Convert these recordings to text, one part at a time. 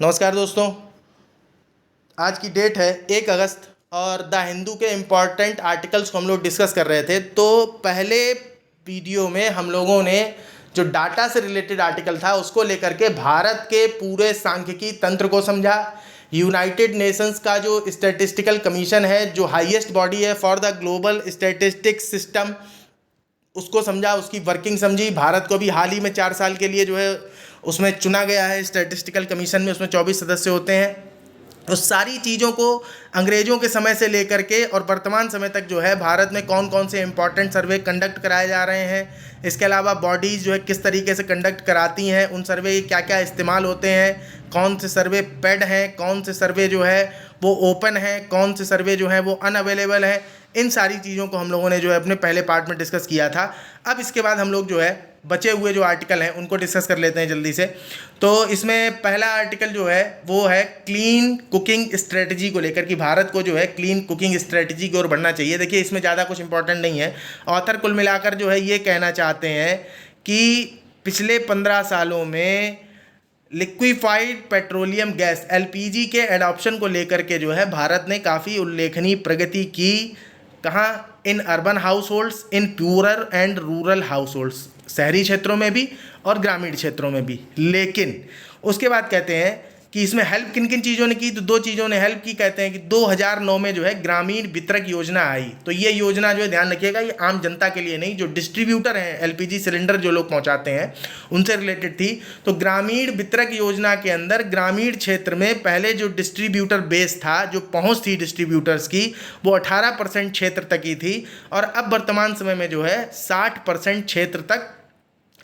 नमस्कार दोस्तों। आज की डेट है 1 अगस्त और द हिंदू के इम्पॉर्टेंट आर्टिकल्स को हम लोग डिस्कस कर रहे थे। तो पहले वीडियो में हम लोगों ने जो डाटा से रिलेटेड आर्टिकल था उसको लेकर के भारत के पूरे सांख्यिकी तंत्र को समझा। यूनाइटेड नेशंस का जो स्टैटिस्टिकल कमीशन है, जो हाईएस्ट बॉडी है for the global statistics system, उसको समझा, उसकी वर्किंग समझी। भारत को भी हाल ही में 4 साल के लिए जो है उसमें चुना गया है स्टैटिस्टिकल कमीशन में, उसमें 24 सदस्य होते हैं। तो सारी चीज़ों को अंग्रेज़ों के समय से लेकर के और वर्तमान समय तक जो है भारत में कौन कौन से इंपॉर्टेंट सर्वे कंडक्ट कराए जा रहे हैं, इसके अलावा बॉडीज़ जो है किस तरीके से कंडक्ट कराती हैं, उन सर्वे के क्या क्या इस्तेमाल होते हैं, कौन से सर्वे पेड हैं, कौन से सर्वे जो है वो ओपन है, कौन से सर्वे जो है वो अनअवेलेबल है, इन सारी चीज़ों को हम लोगों ने जो है अपने पहले पार्ट में डिस्कस किया था। अब इसके बाद हम लोग जो है बचे हुए जो आर्टिकल हैं उनको डिस्कस कर लेते हैं जल्दी से। तो इसमें पहला आर्टिकल जो है वो है क्लीन कुकिंग स्ट्रेटजी को लेकर, कि भारत को जो है क्लीन कुकिंग स्ट्रेटजी की ओर बढ़ना चाहिए। देखिए, इसमें ज़्यादा कुछ इंपॉर्टेंट नहीं है। ऑथर कुल मिलाकर जो है ये कहना चाहते हैं कि पिछले 15 सालों में लिक्विफाइड पेट्रोलियम गैस एलपीजी के एडॉप्शन को लेकर के जो है भारत ने काफ़ी उल्लेखनीय प्रगति की। कहाँ? In urban house holds, in purer and rural house holds, शहरी क्षेत्रों में भी और ग्रामीण क्षेत्रों में भी। लेकिन उसके बाद कहते हैं कि इसमें हेल्प किन किन चीज़ों ने की, तो 2 चीज़ों ने हेल्प की। कहते हैं कि 2009 में जो है ग्रामीण वितरक योजना आई। तो ये योजना जो है, ध्यान रखिएगा, ये आम जनता के लिए नहीं, जो डिस्ट्रीब्यूटर हैं, एलपीजी सिलेंडर जो लोग पहुंचाते हैं उनसे रिलेटेड थी। तो ग्रामीण वितरक योजना के अंदर ग्रामीण क्षेत्र में पहले जो डिस्ट्रीब्यूटर बेस था, जो पहुँच थी डिस्ट्रीब्यूटर्स की, वो 18% क्षेत्र तक ही थी और अब वर्तमान समय में जो है 60% क्षेत्र तक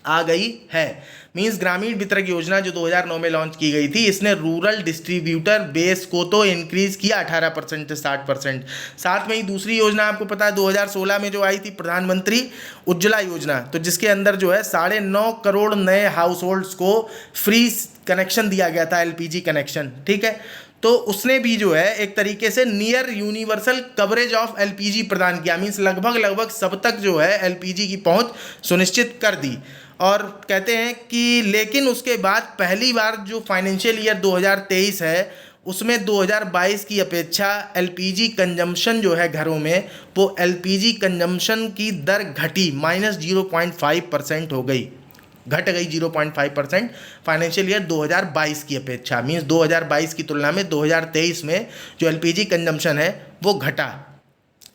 आ गई है। मींस ग्रामीण वितरक योजना जो 2009 में लॉन्च की गई थी, इसने रूरल डिस्ट्रीब्यूटर बेस को तो इंक्रीज किया 18% से 60%। साथ में ही दूसरी योजना आपको पता है 2016 में जो आई थी, प्रधानमंत्री उज्ज्वला योजना, तो जिसके अंदर जो है 9.5 करोड़ नए हाउस होल्ड्स को फ्री कनेक्शन दिया गया था, एलपीजी कनेक्शन। ठीक है, तो उसने भी जो है एक तरीके से near universal coverage of LPG प्रदान किया। मीन्स लगभग सब तक जो है एलपीजी की पहुंच सुनिश्चित कर दी। और कहते हैं कि लेकिन उसके बाद पहली बार जो फाइनेंशियल ईयर 2023 है उसमें 2022 की अपेक्षा एलपीजी कंजम्पशन जो है घरों में, वो एलपीजी कंजम्पशन की दर घटी, -0.5% हो गई, घट गई 0.5% फाइनेंशियल ईयर 2022 की अपेक्षा। मीन्स 2022 की तुलना में 2023 में जो एलपीजी कंजम्पशन है वो घटा।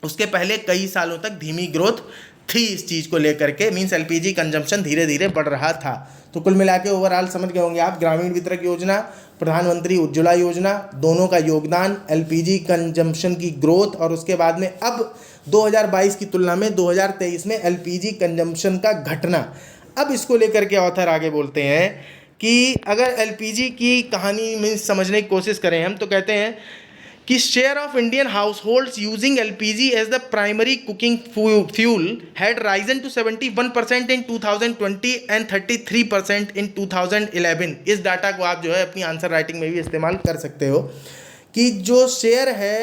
उसके पहले कई सालों तक धीमी ग्रोथ थी इस चीज़ को लेकर के। मीन्स एलपीजी कंजम्पशन धीरे धीरे बढ़ रहा था। तो कुल मिला के ओवरऑल समझ गए होंगे आप, ग्रामीण वितरक योजना, प्रधानमंत्री उज्ज्वला योजना, दोनों का योगदान एलपीजी कंजम्पशन की ग्रोथ, और उसके बाद में अब 2022 की तुलना में 2023 में एलपीजी कंजम्पशन का घटना। अब इसको लेकर के ऑथर आगे बोलते हैं कि अगर एलपीजी की कहानी में समझने की कोशिश करें हम, तो कहते हैं कि share of Indian households using LPG as the primary cooking fuel had risen to 71% in 2020 and 33% in 2011। इस डाटा को आप जो है अपनी आंसर राइटिंग में भी इस्तेमाल कर सकते हो कि जो शेयर है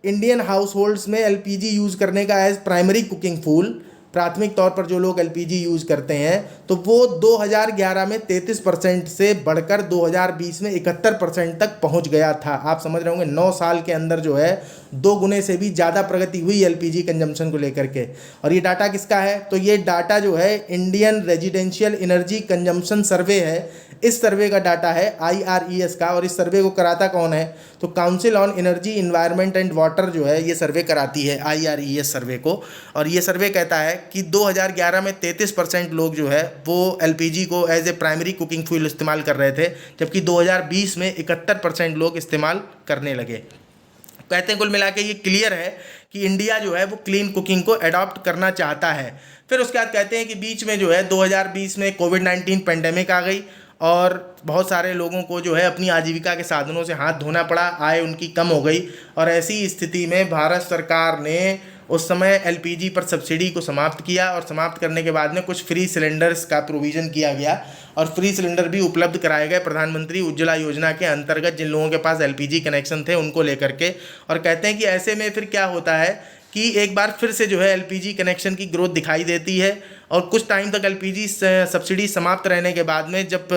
इंडियन हाउस होल्ड्स में एलपीजी यूज़ करने का एज प्राइमरी कुकिंग फ्यूल, प्राथमिक तौर पर जो लोग एलपीजी यूज़ करते हैं, तो वो 2011 में 33% से बढ़कर 2020 में 71% तक पहुंच गया था। आप समझ रहे होंगे 9 साल के अंदर जो है 2 गुने से भी ज़्यादा प्रगति हुई एलपीजी कंजम्पशन को लेकर के। और ये डाटा किसका है? तो ये डाटा जो है इंडियन रेजिडेंशियल एनर्जी कंजम्पशन सर्वे है। इस सर्वे का डाटा है IRES का। और इस सर्वे को कराता कौन है? तो council on energy environment and water जो है ये सर्वे कराती है IRES सर्वे को। और ये सर्वे कहता है कि 2011 में 33% लोग जो है वो एलपीजी को as a primary cooking fuel इस्तेमाल कर रहे थे, जबकि 2020 में 71% लोग इस्तेमाल करने लगे। कहते हैं कुल मिला के ये क्लियर है कि इंडिया जो है वो क्लीन कुकिंग को अडॉप्ट करना चाहता है। फिर उसके बाद कहते हैं कि बीच में जो है 2020 में कोविड-19 पेंडेमिक आ गई और बहुत सारे लोगों को जो है अपनी आजीविका के साधनों से हाथ धोना पड़ा, आय उनकी कम हो गई। और ऐसी स्थिति में भारत सरकार ने उस समय एलपीजी पर सब्सिडी को समाप्त किया और समाप्त करने के बाद में कुछ फ्री सिलेंडर्स का प्रोविज़न किया गया और फ्री सिलेंडर भी उपलब्ध कराए गए प्रधानमंत्री उज्ज्वला योजना के अंतर्गत जिन लोगों के पास एलपीजी कनेक्शन थे उनको लेकर के। और कहते हैं कि ऐसे में फिर क्या होता है कि एक बार फिर से जो है एलपीजी कनेक्शन की ग्रोथ दिखाई देती है और कुछ टाइम तक एलपीजी सब्सिडी समाप्त रहने के बाद में जब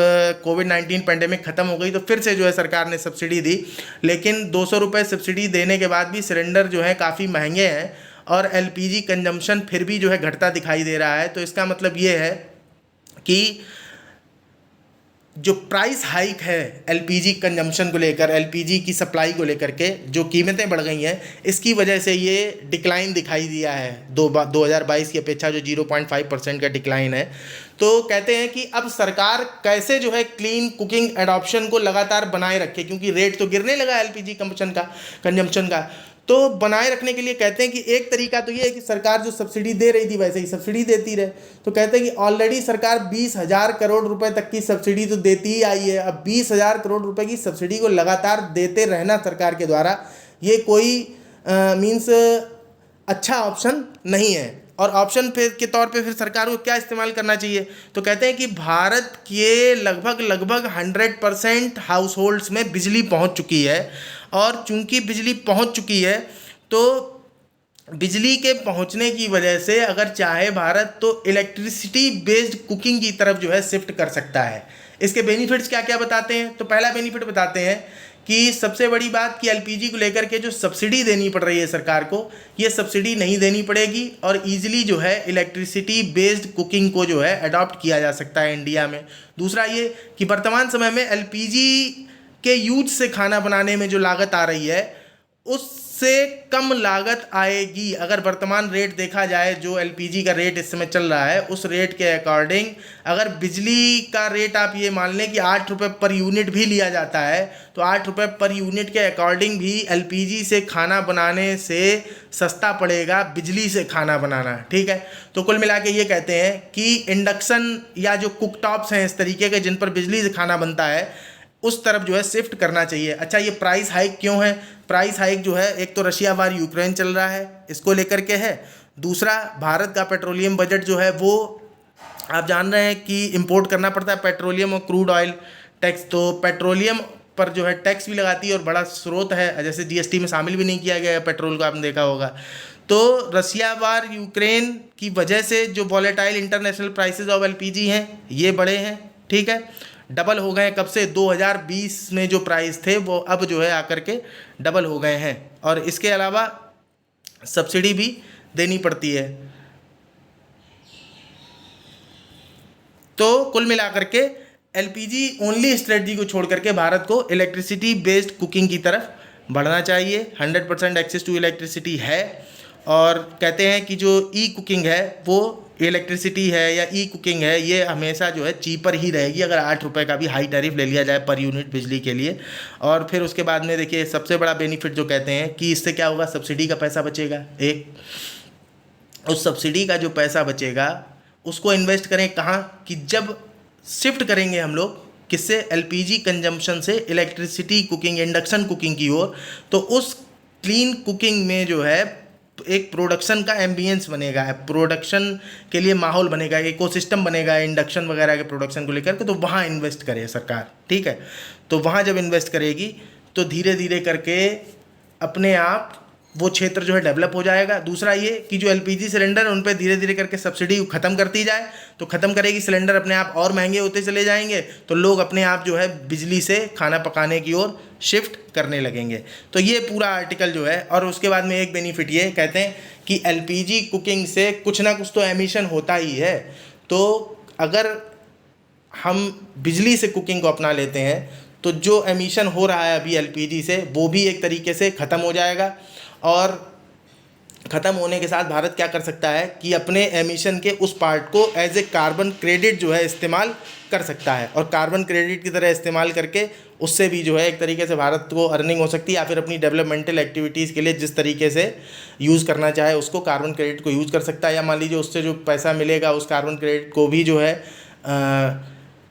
कोविड-19 पेंडेमिक ख़त्म हो गई तो फिर से जो है सरकार ने सब्सिडी दी, लेकिन 200 रुपये सब्सिडी देने के बाद भी सिलेंडर जो है काफ़ी महंगे हैं और एलपीजी कंजम्पशन फिर भी जो है घटता दिखाई दे रहा है। तो इसका मतलब ये है कि जो प्राइस हाइक है एलपीजी कंजम्पशन को लेकर, एलपीजी की सप्लाई को लेकर के जो कीमतें बढ़ गई हैं, इसकी वजह से ये डिक्लाइन दिखाई दिया है 2022 की अपेक्षा जो 0.5% का डिक्लाइन है। तो कहते हैं कि अब सरकार कैसे जो है क्लीन कुकिंग एडॉप्शन को लगातार बनाए रखे, क्योंकि रेट तो गिरने लगा एलपीजी कंजम्पशन का, तो बनाए रखने के लिए कहते हैं कि एक तरीका तो ये है कि सरकार जो सब्सिडी दे रही थी वैसे ही सब्सिडी देती रहे। तो कहते हैं कि ऑलरेडी सरकार 20,000 करोड़ रुपए तक की सब्सिडी तो देती ही आई है। अब 20,000 करोड़ रुपए की सब्सिडी को लगातार देते रहना सरकार के द्वारा ये कोई मीन्स अच्छा ऑप्शन नहीं है। और ऑप्शन के तौर पे फिर सरकार को क्या इस्तेमाल करना चाहिए, तो कहते हैं कि भारत के लगभग 100% हाउस होल्ड्स में बिजली पहुंच चुकी है और चूंकि बिजली पहुंच चुकी है तो बिजली के पहुंचने की वजह से अगर चाहे भारत तो इलेक्ट्रिसिटी बेस्ड कुकिंग की तरफ जो है शिफ्ट कर सकता है। इसके बेनिफिट्स क्या क्या बताते हैं, तो पहला बेनिफिट बताते हैं कि सबसे बड़ी बात कि एलपीजी को लेकर के जो सब्सिडी देनी पड़ रही है सरकार को, ये सब्सिडी नहीं देनी पड़ेगी और ईजिली जो है इलेक्ट्रिसिटी बेस्ड कुकिंग को जो है अडॉप्ट किया जा सकता है इंडिया में। दूसरा ये कि वर्तमान समय में एलपीजी के यूज से खाना बनाने में जो लागत आ रही है उससे कम लागत आएगी। अगर वर्तमान रेट देखा जाए, जो एलपीजी का रेट इस समय चल रहा है उस रेट के अकॉर्डिंग अगर बिजली का रेट आप ये मान लें कि 8 रुपये पर यूनिट भी लिया जाता है तो 8 रुपये पर यूनिट के अकॉर्डिंग भी एलपीजी से खाना बनाने से सस्ता पड़ेगा बिजली से खाना बनाना। ठीक है, तो कुल मिला के ये कहते हैं कि इंडक्शन या जो कुकटॉप्स हैं इस तरीके के जिन पर बिजली से खाना बनता है उस तरफ जो है शिफ्ट करना चाहिए। अच्छा, ये प्राइस हाइक क्यों है? प्राइस हाइक जो है एक तो रशिया वार यूक्रेन चल रहा है इसको लेकर के है, दूसरा भारत का पेट्रोलियम बजट जो है वो आप जान रहे हैं कि इंपोर्ट करना पड़ता है पेट्रोलियम और क्रूड ऑयल टैक्स, तो पेट्रोलियम पर जो है टैक्स भी लगाती है और बड़ा स्रोत है, जैसे जीएसटी में शामिल भी नहीं किया गया है पेट्रोल को, आपने देखा होगा। तो रशिया वार यूक्रेन की वजह से जो volatile international prices of LPG हैं ये बढ़े हैं। ठीक है, डबल हो गए कब से, 2020 में जो प्राइस थे वो अब जो है आकर के डबल हो गए हैं और इसके अलावा सब्सिडी भी देनी पड़ती है। तो कुल मिलाकर के एलपीजी ओनली स्ट्रेटजी को छोड़ करके भारत को इलेक्ट्रिसिटी बेस्ड कुकिंग की तरफ बढ़ना चाहिए। 100% एक्सेस टू इलेक्ट्रिसिटी है और कहते हैं कि जो ई कुकिंग है वो इलेक्ट्रिसिटी है या ई कुकिंग है ये हमेशा जो है चीपर ही रहेगी अगर 8 रुपये का भी हाई टैरिफ ले लिया जाए पर यूनिट बिजली के लिए। और फिर उसके बाद में देखिए सबसे बड़ा बेनिफिट जो कहते हैं कि इससे क्या होगा, सब्सिडी का पैसा बचेगा। एक उस सब्सिडी का जो पैसा बचेगा उसको इन्वेस्ट करें कहाँ, कि जब शिफ्ट करेंगे हम लोग किससे, एलपीजी कंजम्पशन से इलेक्ट्रिसिटी कुकिंग इंडक्शन कुकिंग की ओर, तो उस क्लीन कुकिंग में जो है एक प्रोडक्शन का एम्बियंस बनेगा, प्रोडक्शन के लिए माहौल बनेगा, इकोसिस्टम बनेगा इंडक्शन वगैरह के प्रोडक्शन को लेकर के, तो वहाँ इन्वेस्ट करे सरकार। ठीक है, तो वहाँ जब इन्वेस्ट करेगी तो धीरे धीरे करके अपने आप वो क्षेत्र जो है डेवलप हो जाएगा। दूसरा ये कि जो एलपीजी सिलेंडर है उन पर धीरे धीरे करके सब्सिडी ख़त्म करती जाए, तो ख़त्म करेगी, सिलेंडर अपने आप और महंगे होते चले जाएंगे, तो लोग अपने आप जो है बिजली से खाना पकाने की ओर शिफ्ट करने लगेंगे। तो ये पूरा आर्टिकल जो है, और उसके बाद में एक बेनिफिट ये कहते हैं कि एलपीजी कुकिंग से कुछ ना कुछ तो एमिशन होता ही है, तो अगर हम बिजली से कुकिंग को अपना लेते हैं तो जो एमिशन हो रहा है अभी एलपीजी से वो भी एक तरीके से ख़त्म हो जाएगा। और ख़त्म होने के साथ भारत क्या कर सकता है कि अपने एमिशन के उस पार्ट को एज ए कार्बन क्रेडिट जो है इस्तेमाल कर सकता है, और कार्बन क्रेडिट की तरह इस्तेमाल करके उससे भी जो है एक तरीके से भारत को अर्निंग हो सकती है, या फिर अपनी डेवलपमेंटल एक्टिविटीज़ के लिए जिस तरीके से यूज़ करना चाहे उसको कार्बन क्रेडिट को यूज़ कर सकता है, या मान लीजिए उससे जो पैसा मिलेगा उस कार्बन क्रेडिट को भी जो है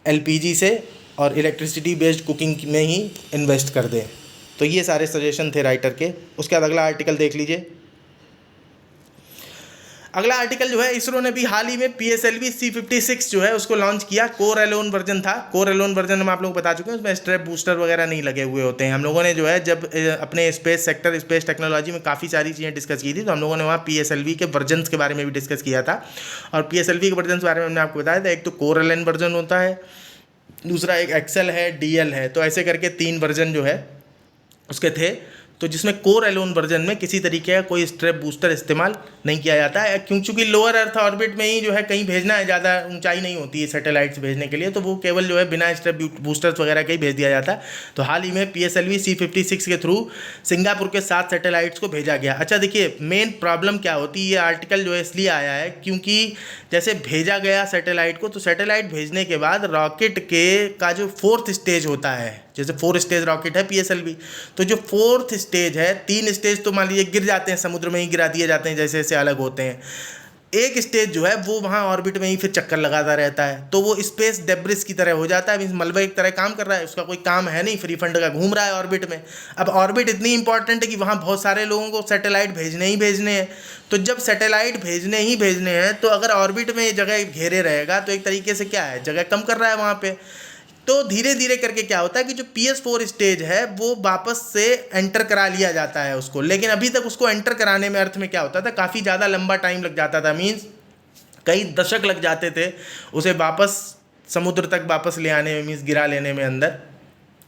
एलपीजी से और इलेक्ट्रिसिटी बेस्ड कुकिंग में ही इन्वेस्ट कर दें। तो ये सारे सजेशन थे राइटर के। उसके बाद अगला आर्टिकल देख लीजिए। अगला आर्टिकल जो है, इसरो ने भी हाल ही में PSLV C56 जो है उसको लॉन्च किया। कोर एलोन वर्जन था। कोर एलोन वर्जन हम आप लोग बता चुके हैं, उसमें स्ट्रैप बूस्टर वगैरह नहीं लगे हुए होते हैं। हम लोगों ने जो है जब अपने स्पेस सेक्टर, स्पेस टेक्नोलॉजी में काफ़ी सारी चीज़ें डिस्कस की थी, तो हम लोगों ने वहाँ PSLV के वर्जन्स के बारे में भी डिस्कस किया था। और PSLV के वर्जन के बारे में हमने आपको बताया था, एक तो कोर एलोन वर्जन होता है, दूसरा एक एक्सेल है, DL है, तो ऐसे करके 3 वर्जन जो है उसके थे। तो जिसमें कोर एलोन वर्जन में किसी तरीके का कोई स्ट्रैप बूस्टर इस्तेमाल नहीं किया जाता है, क्योंकि लोअर अर्थ ऑर्बिट में ही जो है कहीं भेजना है, ज़्यादा ऊंचाई नहीं होती है सैटेलाइट्स भेजने के लिए, तो वो केवल जो है बिना स्ट्रैप बूस्टर्स वगैरह के ही भेज दिया जाता है। तो हाल ही में PSLV C56 के थ्रू सिंगापुर के 7 सैटेलाइट्स को भेजा गया। अच्छा देखिए, मेन प्रॉब्लम क्या होती है, ये आर्टिकल जो है इसलिए आया है क्योंकि जैसे भेजा गया सैटेलाइट को, तो सैटेलाइट भेजने के बाद रॉकेट के का जो 4th स्टेज होता है, जैसे 4 स्टेज रॉकेट है PSLV, तो जो 4th स्टेज है, 3 स्टेज तो मान लीजिए गिर जाते हैं, समुद्र में ही गिरा दिए जाते हैं जैसे जैसे अलग होते हैं। एक स्टेज जो है वो वहाँ ऑर्बिट में ही फिर चक्कर लगाता रहता है, तो वो स्पेस डेब्रिस की तरह हो जाता है, मीन्स मलबे की तरह काम कर रहा है, उसका कोई काम है नहीं, फ्री फंड का घूम रहा है ऑर्बिट में। अब ऑर्बिट इतनी इंपॉर्टेंट है कि वहाँ बहुत सारे लोगों को सैटेलाइट भेजने ही भेजने हैं, तो जब सैटेलाइट भेजने ही भेजने हैं, तो अगर ऑर्बिट में जगह घेरे रहेगा तो एक तरीके से क्या है, जगह कम कर रहा है वहाँ पर। तो धीरे धीरे करके क्या होता है कि जो PS4 स्टेज है वो वापस से एंटर करा लिया जाता है उसको, लेकिन अभी तक उसको एंटर कराने में अर्थ में क्या होता था, काफ़ी ज़्यादा लंबा टाइम लग जाता था, मीन्स कई दशक लग जाते थे उसे वापस समुद्र तक वापस ले आने में, मीन्स गिरा लेने में अंदर,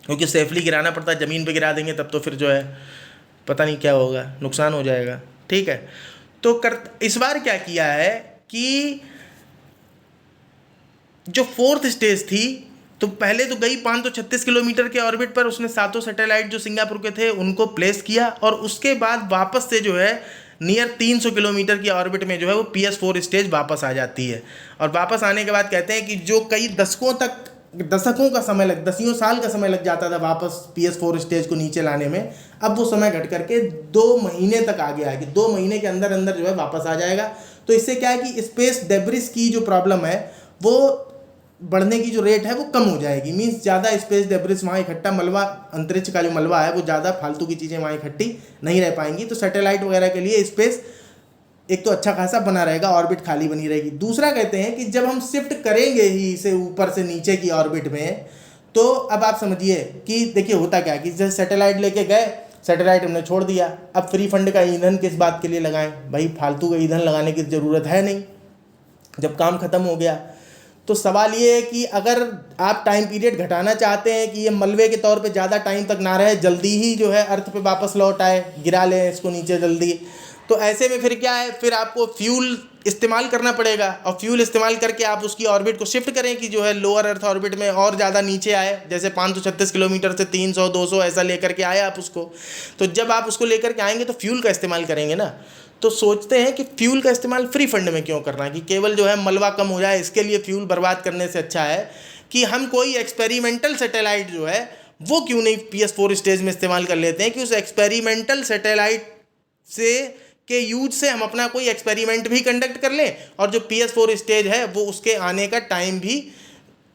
क्योंकि सेफली गिराना पड़ता है। ज़मीन पे गिरा देंगे तब तो फिर जो है पता नहीं क्या होगा, नुकसान हो जाएगा। ठीक है, तो इस बार क्या किया है कि जो 4th स्टेज थी, तो पहले तो गई 536 किलोमीटर के ऑर्बिट पर, उसने 7 सैटेलाइट जो सिंगापुर के थे उनको प्लेस किया, और उसके बाद वापस से जो है नियर 300 किलोमीटर की ऑर्बिट में जो है वो PS4 स्टेज वापस आ जाती है। और वापस आने के बाद कहते हैं कि जो कई दशकों का समय दसियों साल का समय लग जाता था वापस PS4 स्टेज को नीचे लाने में, अब वो समय घट करके 2 महीने तक आ गया है कि 2 महीने के अंदर अंदर जो है वापस आ जाएगा। तो इससे क्या है कि स्पेस डेब्रिस की जो प्रॉब्लम है वो बढ़ने की जो रेट है वो कम हो जाएगी, मीन्स ज़्यादा स्पेस डेब्रिस वहाँ इकट्ठा, मलबा, अंतरिक्ष का जो मलबा है वो ज़्यादा फालतू की चीज़ें वहाँ इकट्ठी नहीं रह पाएंगी। तो सैटेलाइट वगैरह के लिए स्पेस एक तो अच्छा खासा बना रहेगा, ऑर्बिट खाली बनी रहेगी। दूसरा कहते हैं कि जब हम शिफ्ट करेंगे ही इसे ऊपर से नीचे की ऑर्बिट में, तो अब आप समझिए कि देखिए होता क्या कि जैसे सैटेलाइट लेके गए, सैटेलाइट हमने छोड़ दिया, अब फ्री फंड का ईंधन किस बात के लिए लगाएं भाई, फालतू का ईंधन लगाने की ज़रूरत है नहीं जब काम ख़त्म हो गया। तो सवाल ये है कि अगर आप टाइम पीरियड घटाना चाहते हैं कि ये मलबे के तौर पे ज़्यादा टाइम तक ना रहे, जल्दी ही जो है अर्थ पे वापस लौट आए, गिरा लें इसको नीचे जल्दी, तो ऐसे में फिर क्या है, फिर आपको फ्यूल इस्तेमाल करना पड़ेगा, और फ्यूल इस्तेमाल करके आप उसकी ऑर्बिट को शिफ्ट करें कि जो है लोअर अर्थ ऑर्बिट में और ज़्यादा नीचे आए, जैसे 536 किलोमीटर से 300 200 ऐसा लेकर के आए आप उसको। तो जब आप उसको लेकर के आएंगे तो फ्यूल का इस्तेमाल करेंगे ना, तो सोचते हैं कि फ्यूल का इस्तेमाल फ्री फंड में क्यों करना है, कि केवल जो है मलबा कम हो जाए इसके लिए फ्यूल बर्बाद करने से अच्छा है कि हम कोई एक्सपेरिमेंटल सैटेलाइट जो है वो क्यों नहीं PS4 स्टेज में इस्तेमाल कर लेते हैं, कि उस एक्सपेरिमेंटल सैटेलाइट से के यूज से हम अपना कोई एक्सपेरिमेंट भी कंडक्ट कर लें, और जो PS4 स्टेज है वो उसके आने का टाइम भी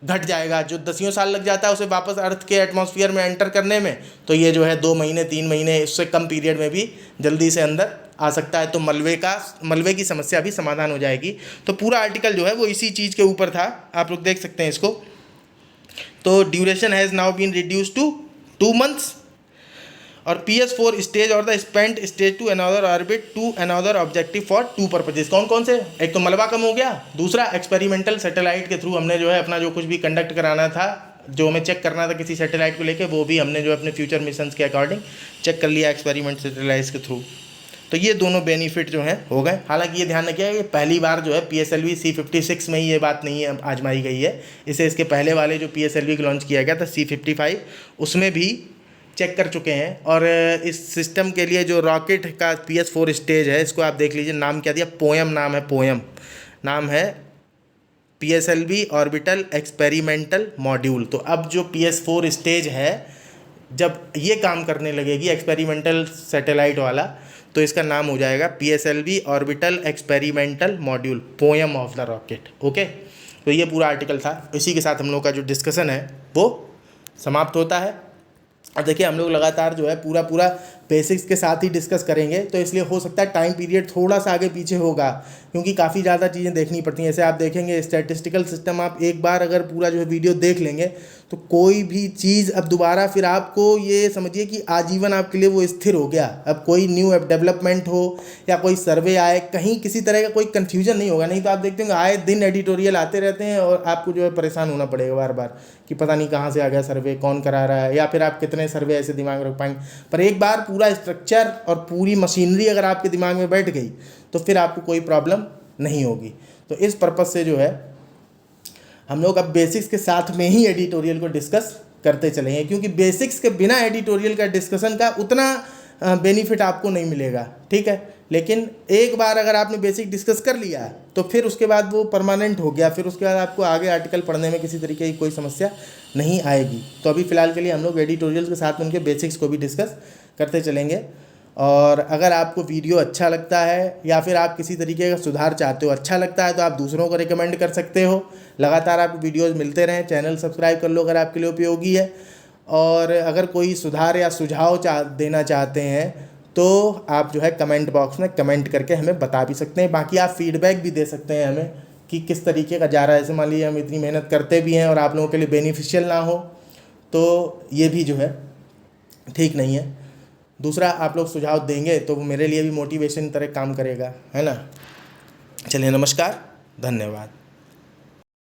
घट जाएगा, जो दसियों साल लग जाता है उसे वापस अर्थ के एटमॉस्फेयर में एंटर करने में, तो ये जो है 2 महीने 3 महीने इससे कम पीरियड में भी जल्दी से अंदर आ सकता है। तो मलबे की समस्या भी समाधान हो जाएगी। तो पूरा आर्टिकल जो है वो इसी चीज़ के ऊपर था, आप लोग देख सकते हैं इसको। तो duration has now been reduce to 2 months, और PS4 स्टेज और the spent stage to another orbit to another objective for 2 purposes. कौन कौन से, एक तो मलबा कम हो गया, दूसरा एक्सपेरिमेंटल सैटेलाइट के थ्रू हमने जो है अपना जो कुछ भी कंडक्ट कराना था, जो हमें चेक करना था किसी सैटेलाइट को लेके, वो भी हमने जो अपने फ्यूचर मिशंस के अकॉर्डिंग चेक कर लिया एक्सपेरिमेंट सैटेलाइट्स के थ्रू। तो ये दोनों बेनिफिट जो हैं हो गए। हालांकि ये ध्यान रखिए, ये पहली बार जो है PSLV C56 में ही ये बात नहीं है आजमाई गई है, इसे इसके पहले वाले जो PSLV को लॉन्च किया गया था C55 उसमें भी चेक कर चुके हैं। और इस सिस्टम के लिए जो रॉकेट का PS4 स्टेज है, इसको आप देख लीजिए, नाम क्या दिया, पोयम नाम है, पोयम नाम है, PSLV ऑर्बिटल एक्सपेरिमेंटल मॉड्यूल। तो अब जो PS4 स्टेज है जब ये काम करने लगेगी एक्सपेरिमेंटल सैटेलाइट वाला, तो इसका नाम हो जाएगा PSLV orbital experimental module, poem of the rocket. Okay, तो ये पूरा आर्टिकल था, इसी के साथ हम लोग का जो डिस्कशन है वो समाप्त होता है। अब देखिए हम लोग लगातार जो है पूरा बेसिक्स के साथ ही डिस्कस करेंगे, तो इसलिए हो सकता है टाइम पीरियड थोड़ा सा आगे पीछे होगा, क्योंकि काफ़ी ज़्यादा चीज़ें देखनी पड़ती हैं। जैसे आप देखेंगे स्टैटिस्टिकल सिस्टम, आप एक बार अगर पूरा जो है वीडियो देख लेंगे तो कोई भी चीज़ अब दोबारा फिर आपको ये समझिए कि आजीवन आपके लिए वो स्थिर हो गया। अब कोई न्यू डेवलपमेंट हो या कोई सर्वे आए, कहीं किसी तरह का कोई कन्फ्यूजन नहीं होगा। नहीं तो आप देखते होंगे आए दिन एडिटोरियल आते रहते हैं और आपको जो है परेशान होना पड़ेगा बार बार कि पता नहीं कहाँ से आ गया सर्वे, कौन करा रहा है, या फिर आप कितने सर्वे ऐसे दिमाग में रख पाएंगे। पर एक बार पूरा स्ट्रक्चर और पूरी मशीनरी अगर आपके दिमाग में बैठ गई तो फिर आपको कोई प्रॉब्लम नहीं होगी। तो इस पर्पज़ से जो है हम लोग अब बेसिक्स के साथ में ही एडिटोरियल को डिस्कस करते चलेंगे, क्योंकि बेसिक्स के बिना एडिटोरियल का डिस्कशन का उतना बेनिफिट आपको नहीं मिलेगा, ठीक है। लेकिन एक बार अगर आपने बेसिक डिस्कस कर लिया तो फिर उसके बाद वो परमानेंट हो गया, फिर उसके बाद आपको आगे आर्टिकल पढ़ने में किसी तरीके की कोई समस्या नहीं आएगी। तो अभी फ़िलहाल के लिए हम लोग एडिटोरियल के साथ में उनके बेसिक्स को भी डिस्कस करते चलेंगे। और अगर आपको वीडियो अच्छा लगता है या फिर आप किसी तरीके का सुधार चाहते हो, अच्छा लगता है, तो आप दूसरों को रिकमेंड कर सकते हो। लगातार आपको वीडियोज़ मिलते रहें, चैनल सब्सक्राइब कर लो अगर आपके लिए उपयोगी है। और अगर कोई सुधार या सुझाव देना चाहते हैं तो आप जो है कमेंट बॉक्स में कमेंट करके हमें बता भी सकते हैं। बाकी आप फीडबैक भी दे सकते हैं हमें कि किस तरीके का जा रहा है। जैसे मान लीजिए हम इतनी मेहनत करते भी हैं और आप लोगों के लिए बेनिफिशियल ना हो तो ये भी जो है ठीक नहीं है। दूसरा, आप लोग सुझाव देंगे तो वो मेरे लिए भी मोटिवेशन तरह काम करेगा, है ना। चलिए, नमस्कार, धन्यवाद।